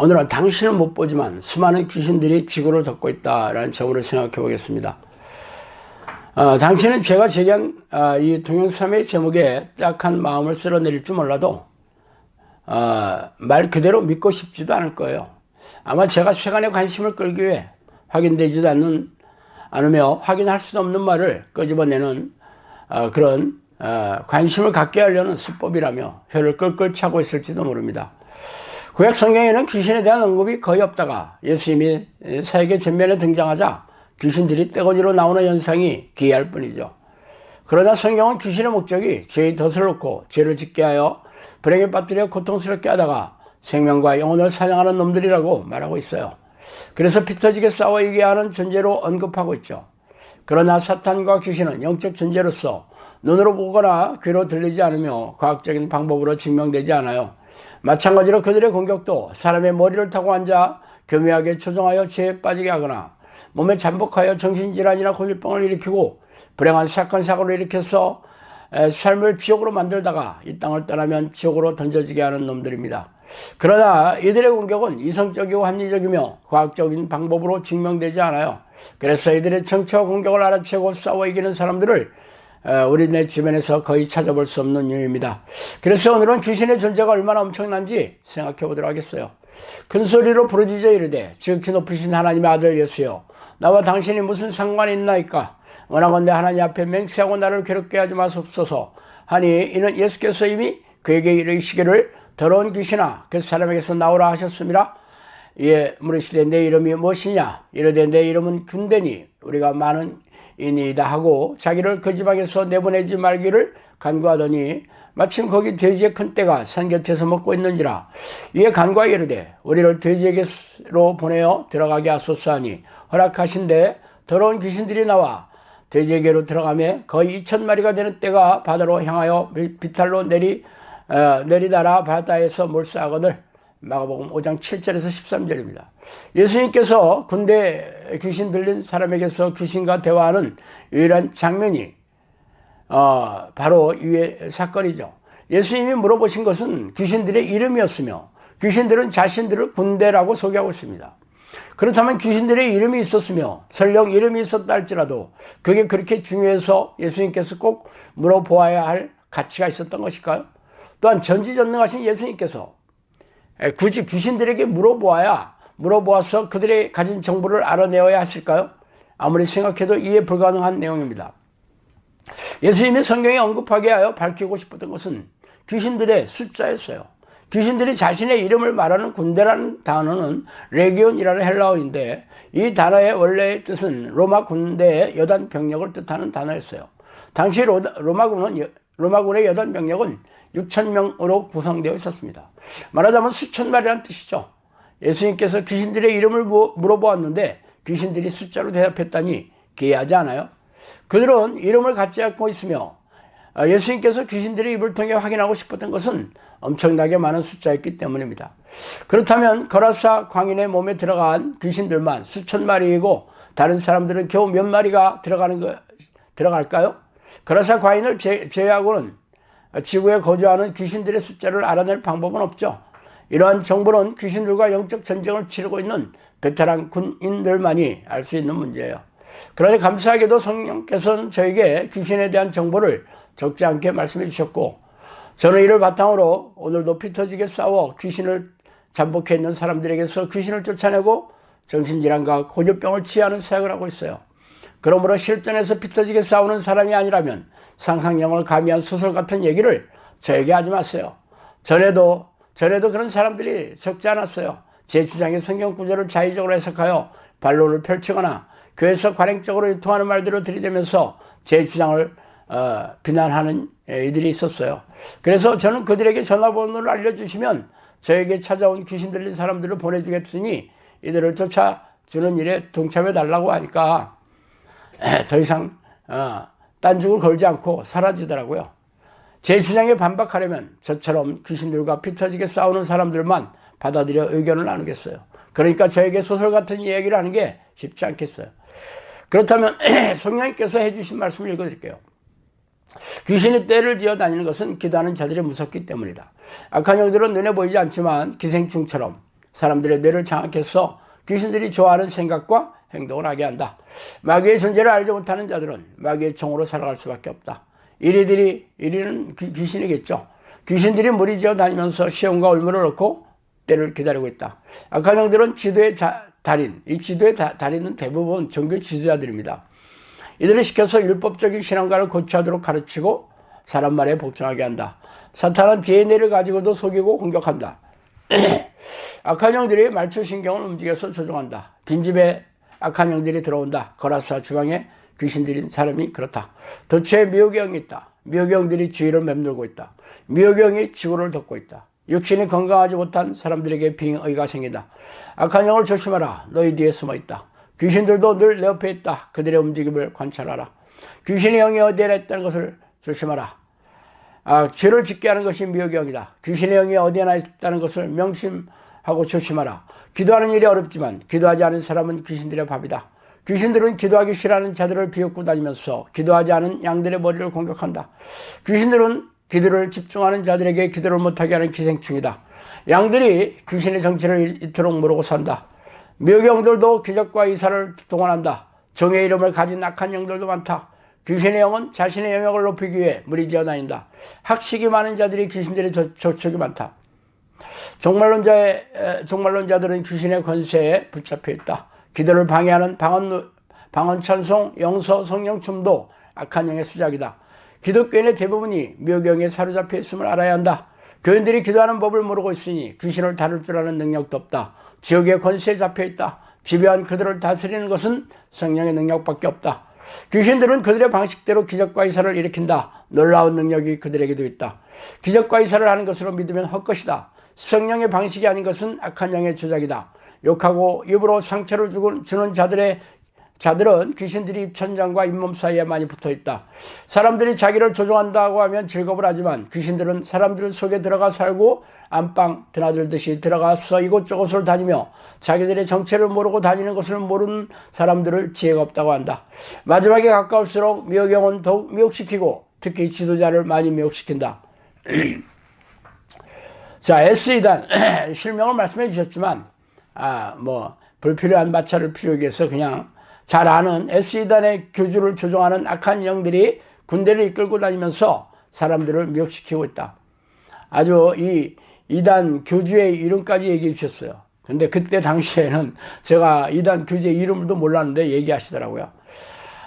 오늘은 당신은 못 보지만 수많은 귀신들이 지구를 덮고 있다라는 점으로 생각해 보겠습니다. 당신은 제가 제기한 이 동영상의 제목에 딱한 마음을 쓸어내릴지 몰라도 말 그대로 믿고 싶지도 않을 거예요. 아마 제가 세간의 관심을 끌기 위해 확인되지도 않으며 확인할 수 없는 말을 끄집어내는 그런 관심을 갖게 하려는 수법이라며 혀를 끌끌 차고 있을지도 모릅니다. 구약 성경에는 귀신에 대한 언급이 거의 없다가 예수님이 사역의 전면에 등장하자 귀신들이 떼거지로 나오는 현상이 기이할 뿐이죠. 그러나 성경은 귀신의 목적이 죄의 덫을 놓고 죄를 짓게 하여 불행에 빠뜨려 고통스럽게 하다가 생명과 영혼을 사냥하는 놈들이라고 말하고 있어요. 그래서 피 터지게 싸워 이기게 하는 존재로 언급하고 있죠. 그러나 사탄과 귀신은 영적 존재로서 눈으로 보거나 귀로 들리지 않으며 과학적인 방법으로 증명되지 않아요. 마찬가지로 그들의 공격도 사람의 머리를 타고 앉아 교묘하게 조종하여 죄에 빠지게 하거나 몸에 잠복하여 정신질환이나 고질병을 일으키고 불행한 사건 사고를 일으켜서 삶을 지옥으로 만들다가 이 땅을 떠나면 지옥으로 던져지게 하는 놈들입니다. 그러나 이들의 공격은 이성적이고 합리적이며 과학적인 방법으로 증명되지 않아요. 그래서 이들의 정체와 공격을 알아채고 싸워 이기는 사람들을 우리네 주변에서 거의 찾아볼 수 없는 이유입니다. 그래서 오늘은 귀신의 존재가 얼마나 엄청난지 생각해 보도록 하겠어요. 큰 소리로 부르짖어 이르되 지극히 높으신 하나님의 아들 예수여, 나와 당신이 무슨 상관이 있나이까? 원하건대 하나님 앞에 맹세하고 나를 괴롭게 하지 마옵소서 하니, 이는 예수께서 이미 그에게 이르시기를 더러운 귀신아 그 사람에게서 나오라 하셨습니다. 이에 물으시되 내 이름이 무엇이냐? 이르되 내 이름은 군대니 우리가 많은 이니이다 하고 자기를 그 지방에서 내보내지 말기를 간구하더니 마침 거기 돼지의 큰 떼가 산 곁에서 먹고 있는지라. 이에 간구하여 이르되 우리를 돼지에게로 보내어 들어가게 하소서 하니 허락하신대 더러운 귀신들이 나와 돼지에게로 들어가매 거의 2,000마리가 되는 떼가 바다로 향하여 비탈로 내리다라 바다에서 몰수하거늘. 마가복음 5장 7절에서 13절입니다. 예수님께서 군대 귀신 들린 사람에게서 귀신과 대화하는 유일한 장면이 바로 이 사건이죠. 예수님이 물어보신 것은 귀신들의 이름이었으며 귀신들은 자신들을 군대라고 소개하고 있습니다. 그렇다면 귀신들의 이름이 있었으며 설령 이름이 있었다 할지라도 그게 그렇게 중요해서 예수님께서 꼭 물어보아야 할 가치가 있었던 것일까요? 또한 전지전능하신 예수님께서 굳이 귀신들에게 물어보아서 그들의 가진 정보를 알아내어야 하실까요? 아무리 생각해도 이해 불가능한 내용입니다. 예수님이 성경에 언급하게 하여 밝히고 싶었던 것은 귀신들의 숫자였어요. 귀신들이 자신의 이름을 말하는 군대라는 단어는 레기온이라는 헬라어인데 이 단어의 원래의 뜻은 로마 군대의 여단 병력을 뜻하는 단어였어요. 당시 로마군의 여단 병력은 6,000명으로 구성되어 있었습니다. 말하자면 수천 마리라는 뜻이죠. 예수님께서 귀신들의 이름을 물어보았는데 귀신들이 숫자로 대답했다니 기이하지 않아요? 그들은 이름을 갖지 않고 있으며 예수님께서 귀신들의 입을 통해 확인하고 싶었던 것은 엄청나게 많은 숫자였기 때문입니다. 그렇다면 거라사 광인의 몸에 들어간 귀신들만 수천 마리이고 다른 사람들은 겨우 몇 마리가 들어갈까요? 거라사 광인을 제외하고는 지구에 거주하는 귀신들의 숫자를 알아낼 방법은 없죠. 이러한 정보는 귀신들과 영적 전쟁을 치르고 있는 베테랑 군인들만이 알 수 있는 문제예요. 그러니 감사하게도 성령께서는 저에게 귀신에 대한 정보를 적지 않게 말씀해 주셨고, 저는 이를 바탕으로 오늘도 피 터지게 싸워 귀신을 잠복해 있는 사람들에게서 귀신을 쫓아내고 정신질환과 고질병을 치유하는 사역을 하고 있어요. 그러므로 실전에서 피 터지게 싸우는 사람이 아니라면 상상력을 가미한 소설 같은 얘기를 저에게 하지 마세요. 전에도 그런 사람들이 적지 않았어요. 제 주장의 성경 구절을 자의적으로 해석하여 반론을 펼치거나 교회에서 관행적으로 유통하는 말들을 들이대면서 제 주장을 비난하는 이들이 있었어요. 그래서 저는 그들에게 전화번호를 알려주시면 저에게 찾아온 귀신 들린 사람들을 보내주겠으니 이들을 쫓아주는 일에 동참해 달라고 하니까 더 이상 딴죽을 걸지 않고 사라지더라고요. 제 주장에 반박하려면 저처럼 귀신들과 피 터지게 싸우는 사람들만 받아들여 의견을 나누겠어요. 그러니까 저에게 소설 같은 이야기를 하는 게 쉽지 않겠어요. 그렇다면 성령님께서 해주신 말씀을 읽어드릴게요. 귀신이 떼를 지어 다니는 것은 기도하는 자들이 무섭기 때문이다. 악한 영들은 눈에 보이지 않지만 기생충처럼 사람들의 뇌를 장악해서 귀신들이 좋아하는 생각과 행동을 하게 한다. 마귀의 존재를 알지 못하는 자들은 마귀의 종으로 살아갈 수밖에 없다. 이리는 귀신이겠죠. 귀신들이 무리지어 다니면서 시험과 올무를 넣고 때를 기다리고 있다. 악한 영들은 지도의 달인, 이 지도의 달인은 대부분 종교 지도자들입니다. 이들을 시켜서 율법적인 신앙과를 고취하도록 가르치고 사람 말에 복종하게 한다. 사탄은 DNA를 가지고도 속이고 공격한다. 악한 영들이 말초신경을 움직여서 조종한다. 빈집에 악한 영들이 들어온다. 거라사 주방에 귀신들인 사람이 그렇다. 도처에 미혹의 영이 있다. 미혹의 영들이 주위를 맴돌고 있다. 미혹의 영이 지구를 덮고 있다. 육신이 건강하지 못한 사람들에게 빙의가 생긴다. 악한 영을 조심하라. 너희 뒤에 숨어 있다. 귀신들도 늘 내 옆에 있다. 그들의 움직임을 관찰하라. 귀신의 영이 어디에 있다는 것을 조심하라. 죄를 짓게 하는 것이 미혹의 영이다. 귀신의 영이 어디에나 있다는 것을 명심하고 조심하라. 기도하는 일이 어렵지만 기도하지 않은 사람은 귀신들의 밥이다. 귀신들은 기도하기 싫어하는 자들을 비웃고 다니면서 기도하지 않은 양들의 머리를 공격한다. 귀신들은 기도를 집중하는 자들에게 기도를 못하게 하는 기생충이다. 양들이 귀신의 정체를 이토록 모르고 산다. 미혹의 영들도 기적과 이사를 동원한다. 종의 이름을 가진 악한 영들도 많다. 귀신의 영은 자신의 영역을 높이기 위해 무리지어 다닌다. 학식이 많은 자들이 귀신들의 저촉이 많다. 종말론자들은 귀신의 권세에 붙잡혀 있다. 기도를 방해하는 방언 찬송, 영서, 성령춤도 악한 영의 수작이다. 기독교인의 대부분이 미혹영에 사로잡혀 있음을 알아야 한다. 교인들이 기도하는 법을 모르고 있으니 귀신을 다룰 줄 아는 능력도 없다. 지옥의 권세에 잡혀 있다. 지배한 그들을 다스리는 것은 성령의 능력밖에 없다. 귀신들은 그들의 방식대로 기적과 이사를 일으킨다. 놀라운 능력이 그들에게도 있다. 기적과 이사를 하는 것으로 믿으면 헛것이다. 성령의 방식이 아닌 것은 악한 영의 조작이다. 욕하고 입으로 상처를 주는 자들은 귀신들이 입천장과 잇몸 사이에 많이 붙어있다. 사람들이 자기를 조종한다고 하면 즐겁을 하지만 귀신들은 사람들 속에 들어가 살고 안방 드나들듯이 들어가서 이곳저곳을 다니며 자기들의 정체를 모르고 다니는 것을 모르는 사람들을 지혜가 없다고 한다. 마지막에 가까울수록 미혹영은 더욱 미혹시키고 특히 지도자를 많이 미혹시킨다. 자, SE단 실명을 말씀해 주셨지만 불필요한 마찰을 피우기 위해서 그냥 잘 아는 SE단의 교주를 조종하는 악한 영들이 군대를 이끌고 다니면서 사람들을 미혹시키고 있다. 아주 이 이단 교주의 이름까지 얘기해 주셨어요. 근데 그때 당시에는 제가 이단 교주의 이름도 몰랐는데 얘기하시더라고요.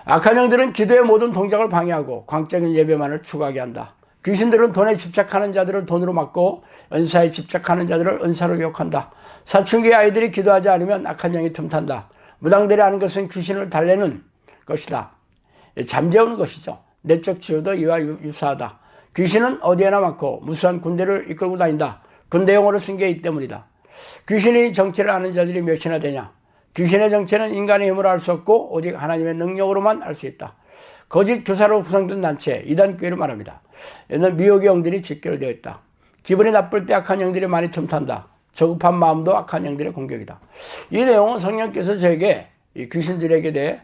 악한 영들은 기도의 모든 동작을 방해하고 광적인 예배만을 추구하게 한다. 귀신들은 돈에 집착하는 자들을 돈으로 막고 은사에 집착하는 자들을 은사로 욕한다. 사춘기 아이들이 기도하지 않으면 악한 영이 틈탄다. 무당들이 하는 것은 귀신을 달래는 것이다. 잠재우는 것이죠. 내적 치유도 이와 유사하다. 귀신은 어디에나 많고 무수한 군대를 이끌고 다닌다. 군대 용어를 쓴 게 이 때문이다. 귀신의 정체를 아는 자들이 몇이나 되냐? 귀신의 정체는 인간의 힘으로 알 수 없고 오직 하나님의 능력으로만 알 수 있다. 거짓 교사로 구성된 단체 이단교회를 말합니다. 이는 미혹의 영들이 직결되어 있다. 기분이 나쁠 때 악한 영들이 많이 틈탄다. 저급한 마음도 악한 영들의 공격이다. 이 내용은 성령께서 저에게 이 귀신들에게 대해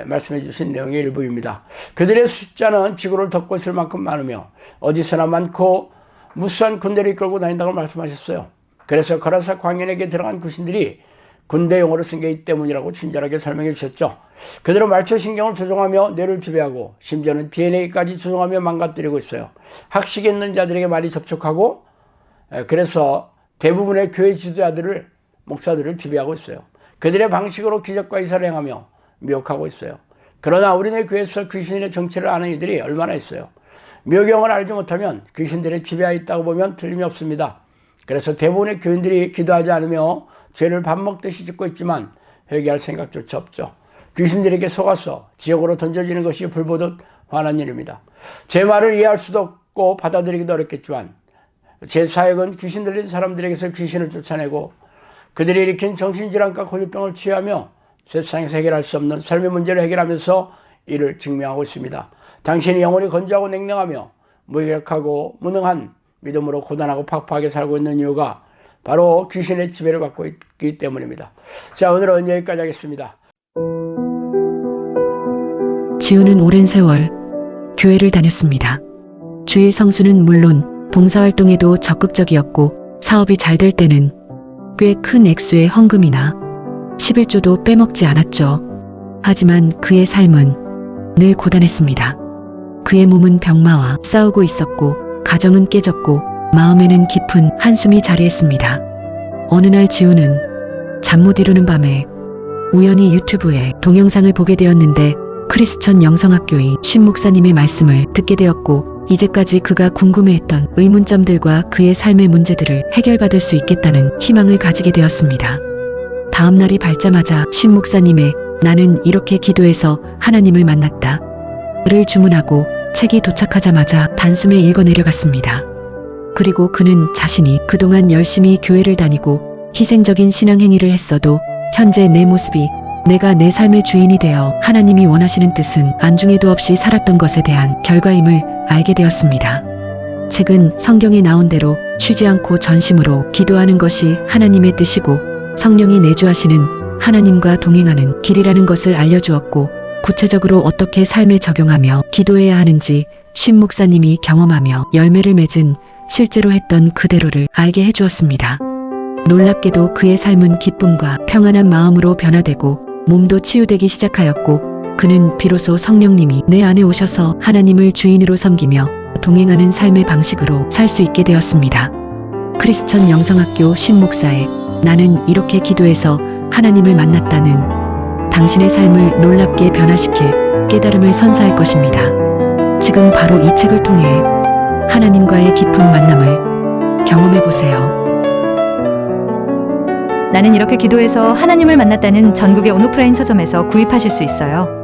말씀해 주신 내용의 일부입니다. 그들의 숫자는 지구를 덮고 있을 만큼 많으며 어디서나 많고 무수한 군대를 이끌고 다닌다고 말씀하셨어요. 그래서 거라사 광연에게 들어간 귀신들이 군대 용어를 쓴 게 이 때문이라고 친절하게 설명해 주셨죠. 그들은 말초신경을 조종하며 뇌를 지배하고 심지어는 DNA까지 조종하며 망가뜨리고 있어요. 학식이 있는 자들에게 많이 접촉하고 그래서 대부분의 교회 지도자들을 목사들을 지배하고 있어요. 그들의 방식으로 기적과 이사를 행하며 미혹하고 있어요. 그러나 우리네 교회에서 귀신의 정체를 아는 이들이 얼마나 있어요. 미혹영을 알지 못하면 귀신들의 지배하에 있다고 보면 틀림이 없습니다. 그래서 대부분의 교인들이 기도하지 않으며 죄를 밥 먹듯이 짓고 있지만 회개할 생각조차 없죠. 귀신들에게 속아서 지옥으로 던져지는 것이 불보듯 화난 일입니다. 제 말을 이해할 수도 없고 받아들이기도 어렵겠지만 제 사역은 귀신 들린 사람들에게서 귀신을 쫓아내고 그들이 일으킨 정신질환과 고질병을 치유하며 세상에서 해결할 수 없는 삶의 문제를 해결하면서 이를 증명하고 있습니다. 당신이 영혼이 건조하고 냉랭하며 무기력하고 무능한 믿음으로 고단하고 팍팍하게 살고 있는 이유가 바로 귀신의 지배를 받고 있기 때문입니다. 자, 오늘은 여기까지 하겠습니다. 지우는 오랜 세월 교회를 다녔습니다. 주일 성수는 물론 봉사활동에도 적극적이었고 사업이 잘 될 때는 꽤 큰 액수의 헌금이나 11조도 빼먹지 않았죠. 하지만 그의 삶은 늘 고단했습니다. 그의 몸은 병마와 싸우고 있었고 가정은 깨졌고 마음에는 깊은 한숨이 자리했습니다. 어느 날 지우는 잠 못 이루는 밤에 우연히 유튜브에 동영상을 보게 되었는데 크리스천 영성학교의 신 목사님의 말씀을 듣게 되었고 이제까지 그가 궁금해했던 의문점들과 그의 삶의 문제들을 해결받을 수 있겠다는 희망을 가지게 되었습니다. 다음 날이 밝자마자 신 목사님의 나는 이렇게 기도해서 하나님을 만났다 를 주문하고 책이 도착하자마자 단숨에 읽어 내려갔습니다. 그리고 그는 자신이 그동안 열심히 교회를 다니고 희생적인 신앙 행위를 했어도 현재 내 모습이 내가 내 삶의 주인이 되어 하나님이 원하시는 뜻은 안중에도 없이 살았던 것에 대한 결과임을 알게 되었습니다. 책은 성경에 나온 대로 쉬지 않고 전심으로 기도하는 것이 하나님의 뜻이고 성령이 내주하시는 하나님과 동행하는 길이라는 것을 알려주었고 구체적으로 어떻게 삶에 적용하며 기도해야 하는지 신 목사님이 경험하며 열매를 맺은 실제로 했던 그대로를 알게 해주었습니다. 놀랍게도 그의 삶은 기쁨과 평안한 마음으로 변화되고 몸도 치유되기 시작하였고 그는 비로소 성령님이 내 안에 오셔서 하나님을 주인으로 섬기며 동행하는 삶의 방식으로 살 수 있게 되었습니다. 크리스천 영성학교 신 목사의 나는 이렇게 기도해서 하나님을 만났다는 당신의 삶을 놀랍게 변화시킬 깨달음을 선사할 것입니다. 지금 바로 이 책을 통해 하나님과의 깊은 만남을 경험해 보세요. 나는 이렇게 기도해서 하나님을 만났다는 전국의 온오프라인 서점에서 구입하실 수 있어요.